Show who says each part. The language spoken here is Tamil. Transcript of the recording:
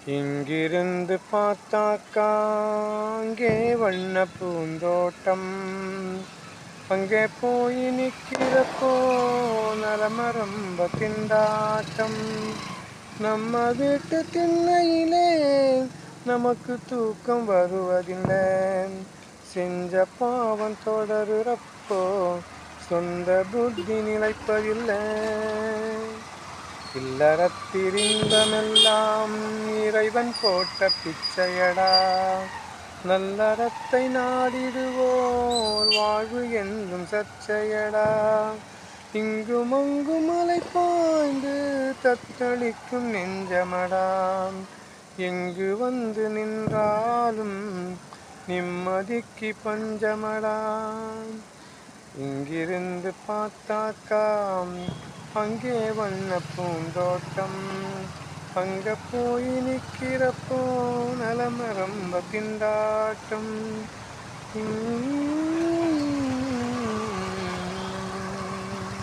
Speaker 1: இங்கிருந்து பார்த்தாக்கா அங்கே வண்ண பூந்தோட்டம். அங்கே போய் நிற்கிறப்போ நலமரம்ப திண்டாட்டம். நம்ம வீட்டு திண்ணையிலே நமக்கு தூக்கம் வருவதில்லை. செஞ்ச பாவம் தொடருறப்போ சொந்த புத்தி நிலைப்பதில்லை. இல்லறத்திரிந்தமெல்லாம் இறைவன் போட்ட பிச்சையடா. நல்லறத்தை நாடிடுவோர் வாழ்வு என்றும் சர்ச்சையடா. இங்கும் அங்கும் மலை பாய்ந்து தத்தளிக்கும் நெஞ்சமடா. எங்கு வந்து நின்றாலும் நிம்மதிக்கு பஞ்சமடா. இங்கிருந்து பார்த்தாக்கா அங்கே வண்ண பூந்தோட்டம். அங்க போய் நிற்கிறப்போ நலமரம்ப திண்டாட்டம்.